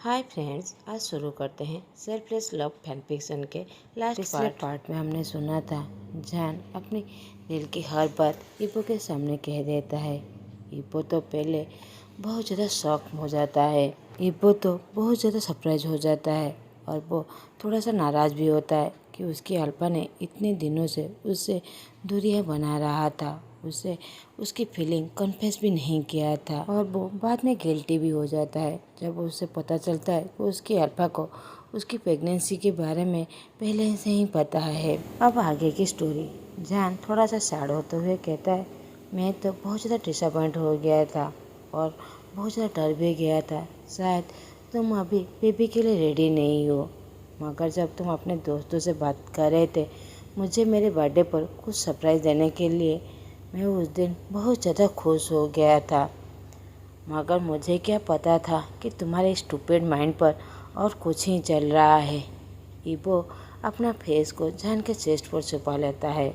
Hi friends, आज शुरू करते हैं सेल्फलेस लव फैन फिक्शन के पिछले पार्ट में हमने सुना था जान अपनी दिल की हर बात इपो के सामने कह देता है। इपो तो पहले बहुत ज़्यादा शॉक हो जाता है। इपो तो बहुत ज़्यादा सरप्राइज हो जाता है और वो थोड़ा सा नाराज़ भी होता है कि उसकी अल्पा ने इतने दिनों से उससे दूरियां बना रहा था, उसे उसकी फीलिंग कन्फेस भी नहीं किया था और वो बाद में गिल्टी भी हो जाता है जब उसे पता चलता है कि उसकी अल्पा को उसकी प्रेगनेंसी के बारे में पहले से ही पता है। अब आगे की स्टोरी। जान थोड़ा सा सैड होते हुए कहता है, मैं तो बहुत ज़्यादा डिसअपॉइंट हो गया था और बहुत ज़्यादा डर भी गया था। शायद तुम अभी बेबी के लिए रेडी नहीं हो, मगर जब तुम अपने दोस्तों से बात कर रहे थे मुझे मेरे बर्थडे पर कुछ सरप्राइज़ देने के लिए, मैं उस दिन बहुत ज़्यादा खुश हो गया था, मगर मुझे क्या पता था कि तुम्हारे स्टूपिड माइंड पर और कुछ ही चल रहा है। इबो अपना फेस को जान के चेस्ट पर छुपा लेता है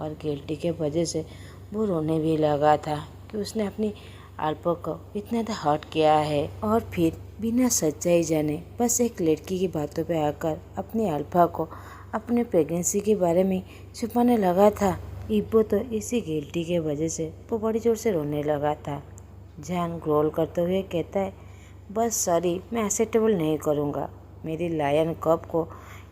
और गिल्टी के वजह से वो रोने भी लगा था कि उसने अपनी अल्पा को इतना ज़्यादा हर्ट किया है और फिर बिना सच्चाई जाने बस एक लड़की की बातों पे आकर अपनी अल्पा को अपने प्रेगनेंसी के बारे में छुपाने लगा था। इब्बो तो इसी गिल्टी के वजह से वो बड़ी जोर से रोने लगा था। जान ग्रोल करते हुए कहता है, बस सॉरी, मैं एक्सेप्टेबल नहीं करूँगा। मेरी लायन कब को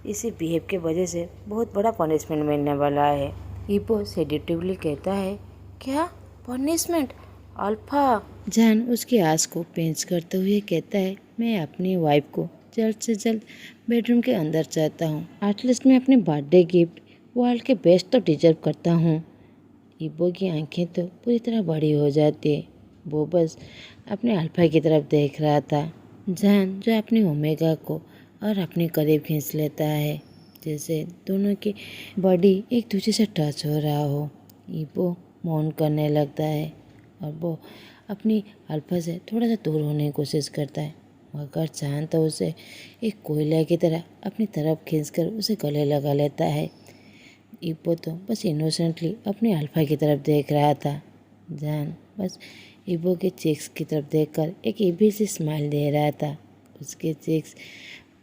इसी बिहेव के वजह से बहुत बड़ा पनिशमेंट मिलने वाला है। इब्बो सेडिटिवली कहता है, क्या पनिशमेंट अल्फा? जान उसकी आस को पेंच करते हुए कहता है, मैं अपनी वाइफ को जल्द से जल्द बेडरूम के अंदर चाहता हूँ। एटलीस्ट मैं अपने बर्थडे गिफ्ट वर्ल्ड के बेस्ट तो डिजर्व करता हूँ। इब्बो की आंखें तो पूरी तरह बड़ी हो जाती है। वो बस अपने अल्फा की तरफ देख रहा था। जान जो अपनी ओमेगा को और अपने करीब खींच लेता है, जैसे दोनों की बॉडी एक दूसरे से टच हो रहा हो। इब्बो मौन करने लगता है और वो अपनी अल्फा से थोड़ा सा दूर होने की कोशिश करता है, मगर जान तो उसे एक कोयला की तरह अपनी तरफ खींचकर उसे गले लगा लेता है। इब्बो तो बस इनोसेंटली अपनी अल्फा की तरफ देख रहा था। जान बस इब्बो के चीक्स की तरफ देखकर एक इबी सी स्माइल दे रहा था। उसके चीक्स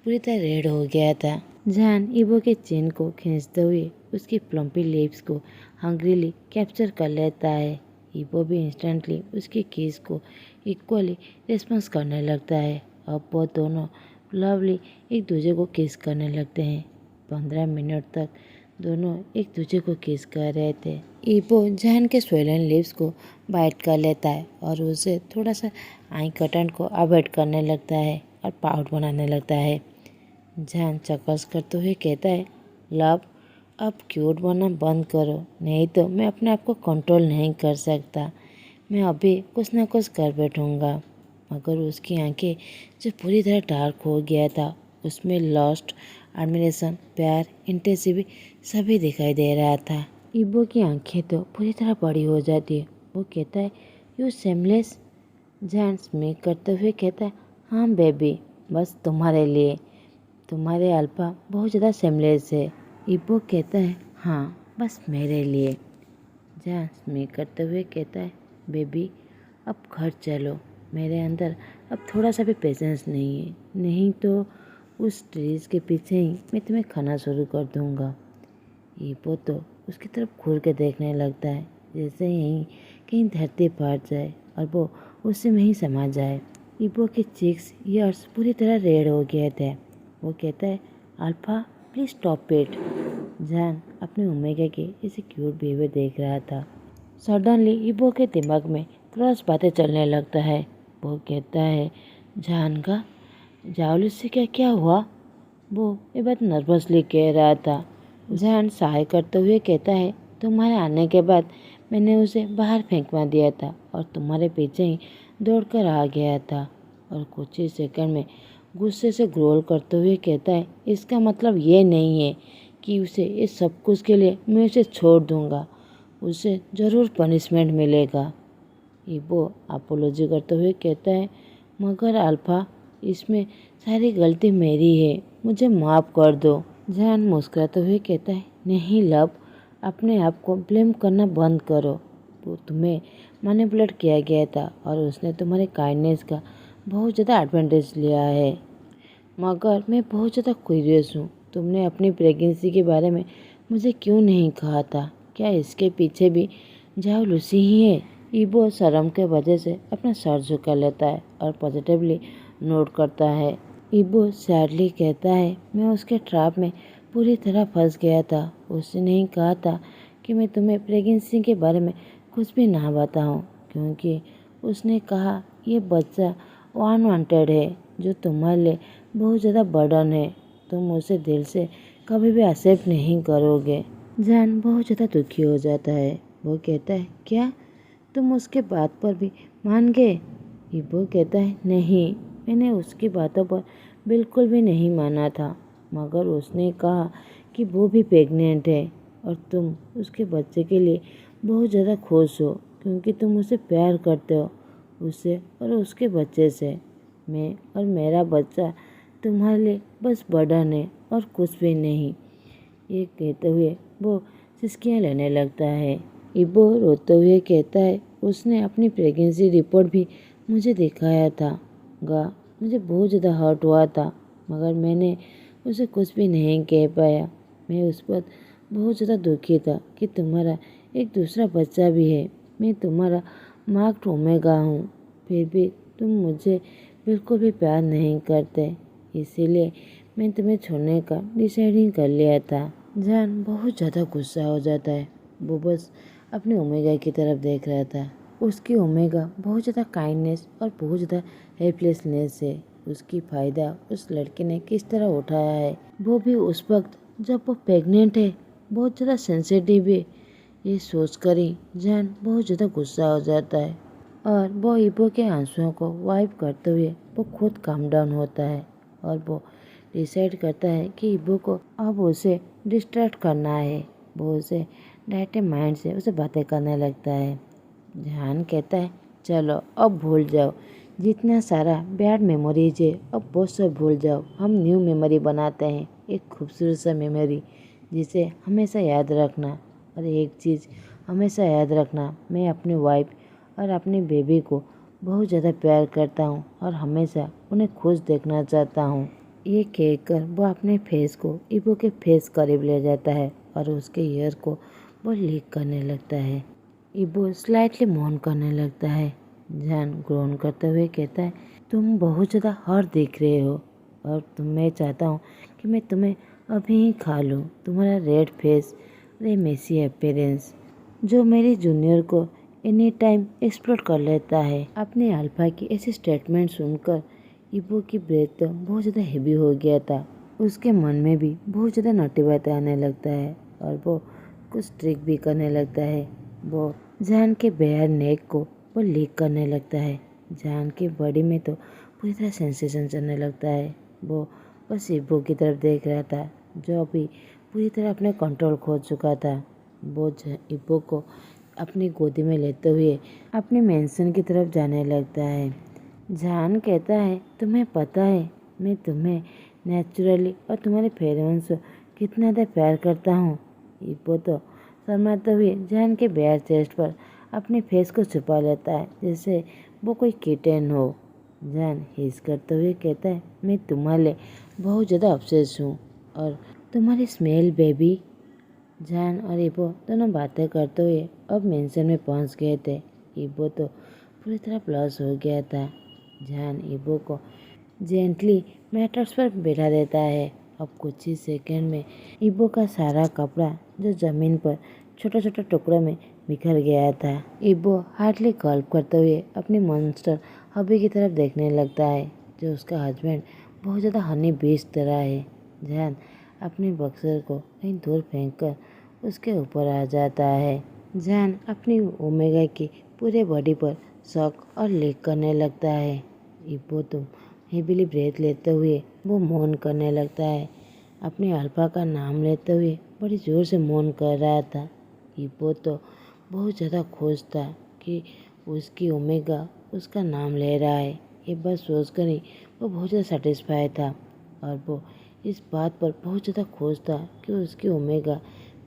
पूरी तरह रेड हो गया था। जान इब्बो के चिन को खींचते हुए उसकी प्लम्पी लिप्स को हंग्रीली कैप्चर कर लेता है। इब्बो भी इंस्टेंटली उसकी किस को इक्वली रिस्पॉन्स करने लगता है। अब वो दोनों लवली एक दूसरे को किस करने लगते हैं। 15 मिनट तक दोनों एक दूसरे को किस कर रहे थे। इब्बो जान के स्वेलन लिप्स को बाइट कर लेता है और उसे थोड़ा सा आई कटन को अवॉइड करने लगता है और पाउट बनाने लगता है। जान चक्कस करते हुए कहता है, लव अब क्यूट बनना बंद करो, नहीं तो मैं अपने आप को कंट्रोल नहीं कर सकता। मैं अभी कुछ ना कुछ कर बैठूंगा। मगर उसकी आंखें जो पूरी तरह डार्क हो गया था, उसमें लॉस्ट, एडमिरेशन, प्यार, इंटेंसिटी सभी दिखाई दे रहा था। इब्बो की आंखें तो पूरी तरह बड़ी हो जाती है। वो कहता है, यू सेमलेस। जान स्मिक करते हुए कहता है, हाँ बेबी, बस तुम्हारे लिए। तुम्हारे अल्फा बहुत ज़्यादा सेमलेस है। इब्बो कहता है, हाँ बस मेरे लिए। जान स्मिक करते हुए कहता है, बेबी अब घर चलो, मेरे अंदर अब थोड़ा सा भी पेशेंस नहीं है, नहीं तो उस ट्रीज के पीछे ही मैं तुम्हें खाना शुरू कर दूंगा। इब्बो तो उसकी तरफ घूर के देखने लगता है, जैसे यहीं कहीं धरती फाट जाए और वो उसी में ही समा जाए। इब्बो के चीक्स ईयर्स पूरी तरह रेड हो गए थे। वो कहता है, अल्फा प्लीज स्टॉप इट। जान अपने ओमेगा के इसे क्यूट बिहेवियर देख रहा था। सडनली इब्बो के दिमाग में क्रॉस बातें चलने लगता है। वो कहता है, जान का जावली से क्या क्या हुआ? वो ये बात नर्वसली कह रहा था। जान सहाय करते हुए कहता है, तुम्हारे आने के बाद मैंने उसे बाहर फेंकवा दिया था और तुम्हारे पीछे ही दौड़कर आ गया था। और कुछ ही सेकंड में गुस्से से ग्रोल करते हुए कहता है, इसका मतलब ये नहीं है कि उसे इस सब कुछ के लिए मैं उसे छोड़ दूंगा। उसे ज़रूर पनिशमेंट मिलेगा। इब्बो अपोलॉजी करते हुए कहता है, मगर अल्फा इसमें सारी गलती मेरी है, मुझे माफ़ कर दो। जान मुस्कुराते हुए कहता है, नहीं लव, अपने आप को ब्लेम करना बंद करो। वो तुम्हें मैनिपुलेट किया गया था और उसने तुम्हारे काइंडनेस का बहुत ज़्यादा एडवांटेज लिया है। मगर मैं बहुत ज़्यादा क्यूरियस हूँ, तुमने अपनी प्रेगनेंसी के बारे में मुझे क्यों नहीं कहा था? क्या इसके पीछे भी जासूसी ही है? इबो शर्म के वजह से अपना सर झुका लेता है और पॉजिटिवली नोट करता है। इबो सैडली कहता है, मैं उसके ट्रैप में पूरी तरह फंस गया था। उसने नहीं कहा था कि मैं तुम्हें प्रेगनेंसी के बारे में कुछ भी ना बताऊं, क्योंकि उसने कहा ये बच्चा अनवांटेड है जो तुम्हारे लिए बहुत ज़्यादा बर्डन है। तुम उसे दिल से कभी भी एक्सेप्ट नहीं करोगे। जान बहुत ज़्यादा दुखी हो जाता है। वो कहता है, क्या तुम उसके बात पर भी मान गए? इबो कहता है, नहीं, मैंने उसकी बातों पर बिल्कुल भी नहीं माना था, मगर उसने कहा कि वो भी प्रेग्नेंट है और तुम उसके बच्चे के लिए बहुत ज़्यादा खुश हो क्योंकि तुम उसे प्यार करते हो, उसे और उसके बच्चे से। मैं और मेरा बच्चा तुम्हारे लिए बस बर्डन है और कुछ भी नहीं। ये कहते हुए वो सिसकियाँ लेने लगता है। इबो रोते हुए कहता है, उसने अपनी प्रेगनेंसी रिपोर्ट भी मुझे दिखाया था गा। मुझे बहुत ज़्यादा हर्ट हुआ था, मगर मैंने उसे कुछ भी नहीं कह पाया। मैं उस पर बहुत ज़्यादा दुखी था कि तुम्हारा एक दूसरा बच्चा भी है। मैं तुम्हारा मार्क्ड ओमेगा हूँ, फिर भी तुम मुझे बिल्कुल भी प्यार नहीं करते, इसीलिए मैं तुम्हें छोड़ने का डिसाइडिंग कर लिया था। जान बहुत ज़्यादा गुस्सा हो जाता है। वो बस अपने ओमेगा की तरफ देख रहा था। उसकी ओमेगा बहुत ज़्यादा काइंडनेस और बहुत ज़्यादा हेल्पलेसनेस है। उसकी फ़ायदा उस लड़के ने किस तरह उठाया है, वो भी उस वक्त जब वो प्रेग्नेंट है, बहुत ज़्यादा सेंसिटिव है। ये सोचकर ही जान बहुत ज़्यादा गुस्सा हो जाता है और वो इबो के आंसुओं को वाइप करते हुए वो खुद काम डाउन होता है और वो डिसाइड करता है कि इबो को अब उसे डिस्ट्रैक्ट करना है। वो उसे डायरेक्ट माइंड से उसे बातें करने लगता है। जहान कहता है, चलो अब भूल जाओ, जितना सारा बैड मेमोरीज है अब वो सब भूल जाओ। हम न्यू मेमोरी बनाते हैं, एक खूबसूरत सा मेमोरी जिसे हमेशा याद रखना। और एक चीज़ हमेशा याद रखना, मैं अपनी वाइफ और अपनी बेबी को बहुत ज़्यादा प्यार करता हूँ और हमेशा उन्हें खुश देखना चाहता हूँ। ये कहकर वो अपने फेस को इबो के फेस करीब ले जाता है और उसके ईयर को वो लीक करने लगता है। इबो स्लाइटली मौन करने लगता है। जान ग्रोन करते हुए कहता है, तुम बहुत ज़्यादा हर्ट दिख रहे हो और मैं चाहता हूँ कि मैं तुम्हें अभी ही खा लूँ। तुम्हारा रेड फेस और ये मेसी अपीयरेंस जो मेरी जूनियर को एनी टाइम एक्सप्लोर कर लेता है। अपने अल्फा की ऐसी स्टेटमेंट सुनकर इबो की ब्रेथ तो बहुत ज़्यादा हेवी हो गया था। उसके मन में भी बहुत ज़्यादा नौटी बातें आने लगता है और वो कुछ ट्रिक भी करने लगता है। वो जान के बेयर नेक को वो लीक करने लगता है। जान की बॉडी में तो पूरी तरह सेंसेशन चलने लगता है। वो बस इबो की तरफ देख रहा था जो अभी पूरी तरह अपने कंट्रोल खो चुका था। वो इबो को अपनी गोदी में लेते हुए अपने मेंशन की तरफ जाने लगता है। जान कहता है, तुम्हें पता है मैं तुम्हें नेचुरली और तुम्हारे पेरेंट्स को कितना ज़्यादा प्यार करता हूँ। इबो तो शर्माते हुए जान के बेयर चेस्ट पर अपने फेस को छुपा लेता है जैसे वो कोई किटन हो। जान हिस करते हुए कहता है, मैं तुम्हारे लिए बहुत ज़्यादा ऑब्सेस हूँ और तुम्हारी स्मेल बेबी। जान और इबो दोनों बातें करते हुए अब मेंशन में पहुँच गए थे। इबो तो पूरी तरह प्लस हो गया था। जान इबो को जेंटली मैटर्स पर बैठा देता है। अब कुछ ही सेकंड में इबो का सारा कपड़ा जो जमीन पर छोटा छोटा टुकड़ों में बिखर गया था। इबो हार्डली गल्प करते हुए अपनी मॉन्स्टर हबी की तरफ देखने लगता है जो उसका हस्बैंड बहुत ज़्यादा हनी बीच तरह है। जान अपने बक्सर को कहीं दूर फेंककर उसके ऊपर आ जाता है। जान अपनी ओमेगा की पूरे बॉडी पर शॉक और लीक करने लगता है। इबो तो हेवीली ब्रेथ लेते हुए वो मौन करने लगता है। अपने अल्फा का नाम लेते हुए बड़ी ज़ोर से मौन कर रहा था। इबो तो बहुत ज़्यादा खुश था कि उसकी ओमेगा उसका नाम ले रहा है। ये बात सोचकर ही वो बहुत ज़्यादा सेटिस्फाई था और वो इस बात पर बहुत ज़्यादा खुश था कि उसकी ओमेगा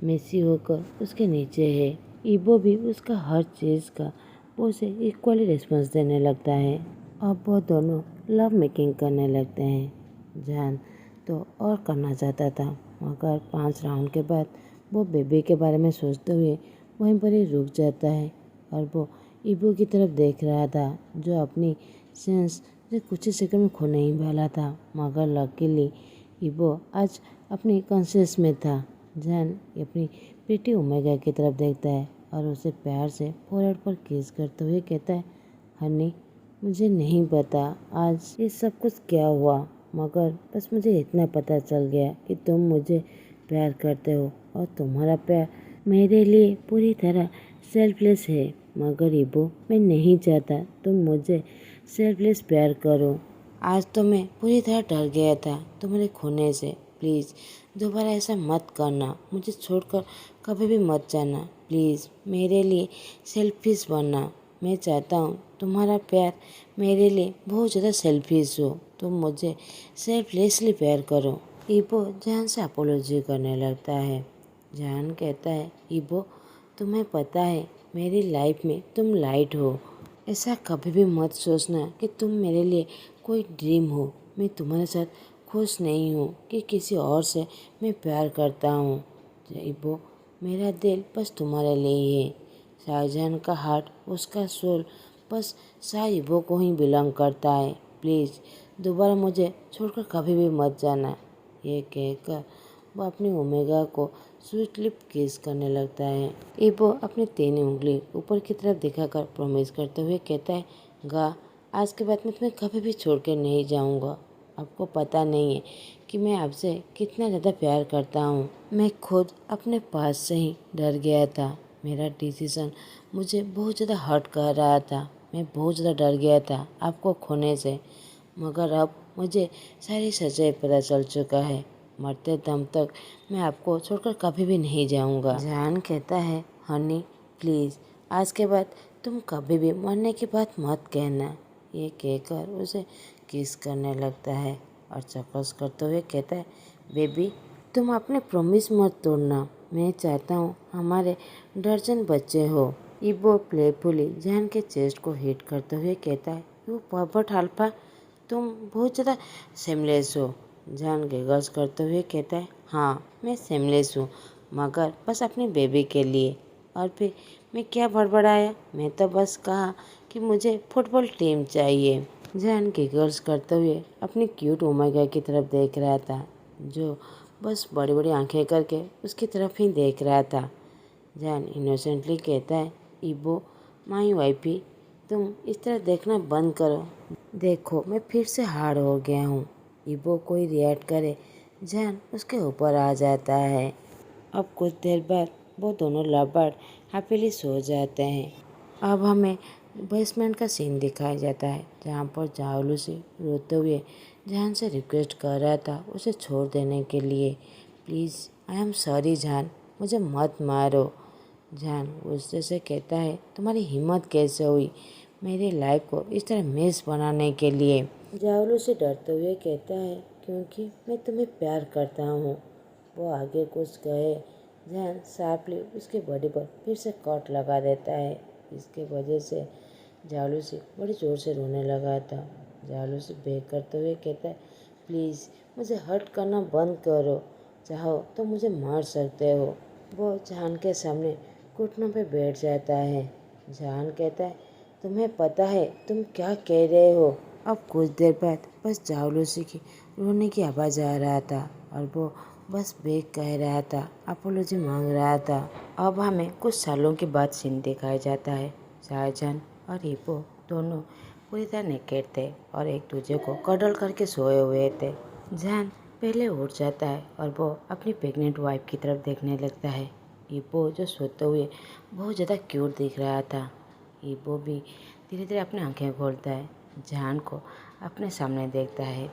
मेसी होकर उसके नीचे है। इबो भी उसका हर चीज़ का वो उसे इक्वली रिस्पॉन्स देने लगता है। अब वो दोनों लव मेकिंग करने लगते हैं। जान तो और करना चाहता था, मगर 5 राउंड के बाद वो बेबी के बारे में सोचते हुए वहीं पर ही रुक जाता है और वो ईबो की तरफ देख रहा था, जो अपनी सेंस जो कुछ ही सेकंड में खोने ही वाला था। मगर लकीली ईबो आज अपनी कॉन्शियस में था। जान अपनी प्रीति ओमेगा की तरफ देखता है और उसे प्यार से फोrehead पर किस करते हुए कहता है, हनी मुझे नहीं पता आज ये सब कुछ क्या हुआ, मगर बस मुझे इतना पता चल गया कि तुम मुझे प्यार करते हो और तुम्हारा प्यार मेरे लिए पूरी तरह सेल्फलेस है। मगर इबो मैं नहीं चाहता तुम मुझे सेल्फलेस प्यार करो। आज तो मैं पूरी तरह डर गया था तुम्हारे खोने से। प्लीज़ दोबारा ऐसा मत करना, मुझे छोड़कर कभी भी मत जाना। प्लीज़ मेरे लिए सेल्फिश बनना। मैं चाहता हूँ तुम्हारा प्यार मेरे लिए बहुत ज़्यादा सेल्फिश हो। तुम मुझे सेल्फलेसली प्यार करो। ईबो जान से अपोलॉजी करने लगता है। जान कहता है, ईबो तुम्हें पता है मेरी लाइफ में तुम लाइट हो। ऐसा कभी भी मत सोचना कि तुम मेरे लिए कोई ड्रीम हो। मैं तुम्हारे साथ खुश नहीं हूँ कि किसी और से मैं प्यार करता हूँ। ईबो मेरा दिल बस तुम्हारे लिए ही है। शाहजहान का हार्ट, उसका सोल बस शाह ईबो को ही बिलोंग करता है। प्लीज़ दोबारा मुझे छोड़कर कभी भी मत जाना। ये कहकर वो अपनी ओमेगा को स्वीट लिप किस करने लगता है। ईबो अपनी 3 उंगली ऊपर की तरफ दिखाकर प्रॉमिस करते हुए कहता है, गा आज के बाद मैं तुम्हें कभी भी छोड़ कर नहीं जाऊंगा। आपको पता नहीं है कि मैं आपसे कितना ज़्यादा प्यार करता हूँ। मैं खुद अपने पास से ही डर गया था। मेरा डिसीज़न मुझे बहुत ज़्यादा हर्ट कर रहा था। मैं बहुत ज़्यादा डर गया था आपको खोने से, मगर अब मुझे सारी सच्चाई पता चल चुका है। मरते दम तक मैं आपको छोड़कर कभी भी नहीं जाऊंगा। जान कहता है, हनी प्लीज़ आज के बाद तुम कभी भी मरने की बात मत कहना। ये कहकर उसे किस करने लगता है और चक्कस करते हुए कहता है, बेबी तुम अपने प्रॉमिस मत तोड़ना। मैं चाहता हूँ हमारे दर्जन बच्चे हो। ईबो प्लेफुली जान के चेस्ट को हिट करते हुए कहता है, यू परवर्ट अल्फा तुम बहुत ज़्यादा सेमलेस हो। जान गिगल्स करते हुए कहता है, हाँ मैं सेमलेस हूँ, मगर बस अपने बेबी के लिए। और फिर मैं क्या बड़बड़ाया, मैं तो बस कहा कि मुझे फुटबॉल टीम चाहिए। जान गिगल्स करते हुए अपनी क्यूट ओमेगा की तरफ देख रहा था, जो बस बड़ी बड़ी आंखें करके उसकी तरफ ही देख रहा था। जान इनोसेंटली कहता है, ईबो माई वाइफी तुम इस तरह देखना बंद करो। देखो मैं फिर से हार्ड हो गया हूँ। ईबो कोई रिएक्ट करे, जान उसके ऊपर आ जाता है। अब कुछ देर बाद वो दोनों लवर्ड हैप्पीली सो जाते हैं। अब हमें बेसमेंट का सीन दिखाया जाता है, जहाँ पर जाओलूसी रोते हुए जान से रिक्वेस्ट कर रहा था उसे छोड़ देने के लिए। प्लीज़ आई एम सॉरी जान, मुझे मत मारो। जान गुस्से से कहता है, तुम्हारी हिम्मत कैसे हुई मेरी लाइफ को इस तरह मेस बनाने के लिए। जाओलू से डरते हुए कहता है, क्योंकि मैं तुम्हें प्यार करता हूँ। वो आगे कुछ कहे, जान शार्पली उसके बॉडी पर फिर से कट लगा देता है। इसके वजह से जालूसी बड़ी ज़ोर से रोने लगा था। जालूसी बेग करते हुए कहता है, प्लीज़ मुझे हर्ट करना बंद करो, चाहो तो मुझे मार सकते हो। वो जान के सामने घुटनों पे बैठ जाता है। जान कहता है, तुम्हें पता है तुम क्या कह रहे हो। अब कुछ देर बाद बस जालूसी की रोने की आवाज़ आ रहा था और वो बस बेग कह रहा था, अपोलॉजी मांग रहा था। अब हमें कुछ सालों के बाद सीन दिखाया जाता है। शाहजहान और ईबो दोनों पूरी तरह नेकेड थे और एक दूसरे को कडल करके सोए हुए थे। जान पहले उठ जाता है और वो अपनी प्रेग्नेंट वाइफ की तरफ देखने लगता है। ईबो जो सोते हुए बहुत ज़्यादा क्यूट दिख रहा था। ईबो भी धीरे धीरे अपनी आंखें खोलता है, जान को अपने सामने देखता है।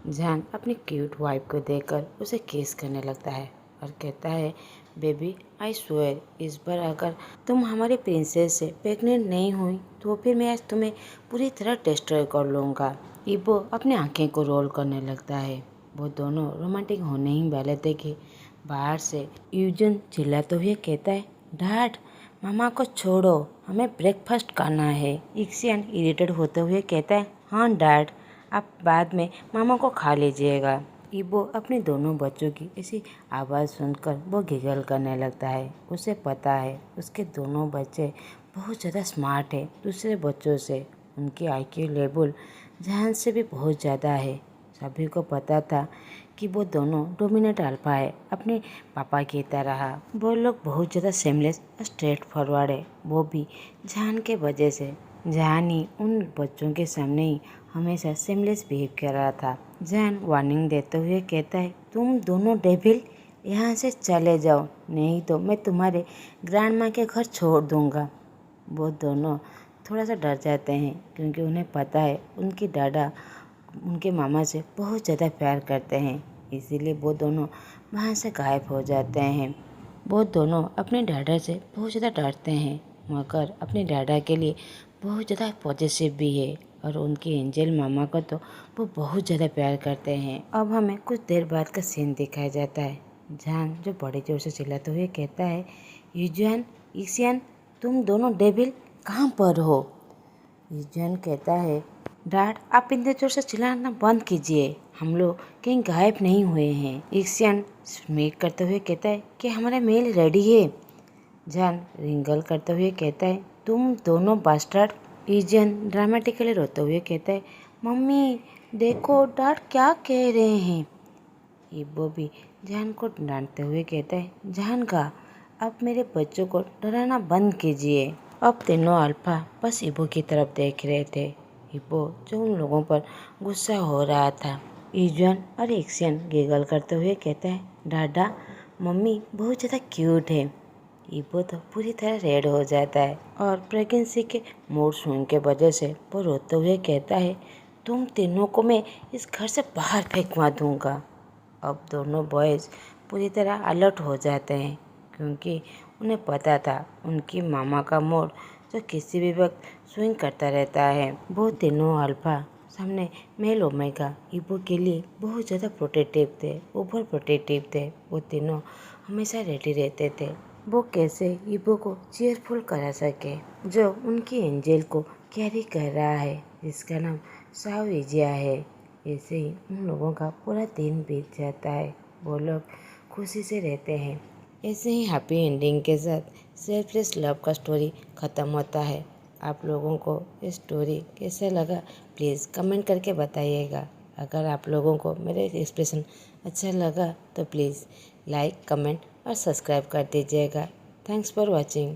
जान अपनी क्यूट वाइफ को देखकर उसे किस करने लगता है और कहता है, बेबी आई स्वेयर इस बार अगर तुम हमारी प्रिंसेस से प्रेग्नेंट नहीं हुई तो फिर मैं आज तुम्हें पूरी तरह डिस्ट्रॉय कर लूँगा। ईबो अपनी आंखें को रोल करने लगता है। वो दोनों रोमांटिक होने ही वाले थे कि बाहर से यूजन चिल्लाते हुए कहता है, डैड मामा को छोड़ो, हमें ब्रेकफास्ट करना है। इक्सियन इरिटेट होते हुए कहता है, हाँ डैड आप बाद में मामा को खा लीजिएगा। इबो अपने दोनों बच्चों की ऐसी आवाज़ सुनकर वो गिगल करने लगता है। उसे पता है उसके दोनों बच्चे बहुत ज़्यादा स्मार्ट है दूसरे बच्चों से। उनकी IQ लेवल जहान से भी बहुत ज़्यादा है। सभी को पता था कि वो दोनों डोमिनेट अल्फा है अपने पापा की तरह। वो लोग बहुत ज़्यादा सेमलेस और स्ट्रेट फॉरवर्ड है, वो भी जहान के वजह से। जहान ही उन बच्चों के सामने ही हमेशा सेमलेस बिहेव कर रहा था। जहान वार्निंग देते हुए कहता है, तुम दोनों डेविल यहाँ से चले जाओ, नहीं तो मैं तुम्हारे ग्रैंड माँ के घर छोड़ दूँगा। वो दोनों थोड़ा सा डर जाते हैं क्योंकि उन्हें पता है उनकी दादा उनके मामा से बहुत ज़्यादा प्यार करते हैं, इसीलिए वो दोनों वहाँ से गायब हो जाते हैं। वो दोनों अपने दादा से बहुत ज़्यादा डरते हैं मगर अपने दादा के लिए बहुत ज़्यादा पॉजिटिव भी है और उनके एंजल मामा को तो वो बहुत ज़्यादा प्यार करते हैं। अब हमें कुछ देर बाद का सीन दिखाया जाता है। जहान जो बड़े जोर से चिल्लाते हुए कहता है, यूजियन इक्सियन तुम दोनों डेविल कहाँ पर हो? यूजियन कहता है, डैड आप इतने जोर से चिल्लाना बंद कीजिए, हम लोग कहीं गायब नहीं हुए हैं। इक्सियन स्मेक करते हुए कहता है कि हमारा मेल रेडी है। जहान रिंगल करते हुए कहता है, तुम दोनों बास्टर्ड। यूजियन ड्रामेटिकली रोते हुए कहता है, मम्मी देखो डैड क्या कह रहे हैं। इबो भी जहान को डांटते हुए कहता है, जहान का अब मेरे बच्चों को डराना बंद कीजिए। अब तीनों अल्फा बस इबो की तरफ देख रहे थे। इबो जो उन लोगों पर गुस्सा हो रहा था। यूजियन और इक्सियन गिगल करते हुए कहता है, दादा मम्मी बहुत ज़्यादा क्यूट है। इबो तो पूरी तरह रेड हो जाता है और प्रेगनेंसी के मूड स्विंग के वजह से वो रोते हुए कहता है, तुम तीनों को मैं इस घर से बाहर फेंकवा दूंगा। अब दोनों बॉयज़ पूरी तरह अलर्ट हो जाते हैं क्योंकि उन्हें पता था उनकी मामा का मूड जो किसी भी वक्त स्विंग करता रहता है। वो तीनों अल्फा सामने मेल ओमेगा इबो के लिए बहुत ज़्यादा प्रोटेक्टिव थे, ओवर प्रोटेक्टिव थे। वो तीनों हमेशा रेडी रहते थे वो कैसे इबो को चीयरफुल करा सके जो उनकी एंजल को कैरी कर रहा है जिसका नाम साविजिया है। ऐसे ही उन लोगों का पूरा दिन बीत जाता है, वो लोग खुशी से रहते हैं। ऐसे ही हैप्पी एंडिंग के साथ सेल्फलेस लव का स्टोरी ख़त्म होता है। आप लोगों को ये स्टोरी कैसा लगा प्लीज़ कमेंट करके बताइएगा। अगर आप लोगों को मेरे एक्सप्रेशन अच्छा लगा तो प्लीज़ लाइक कमेंट और सब्सक्राइब कर दीजिएगा। Thanks for watching.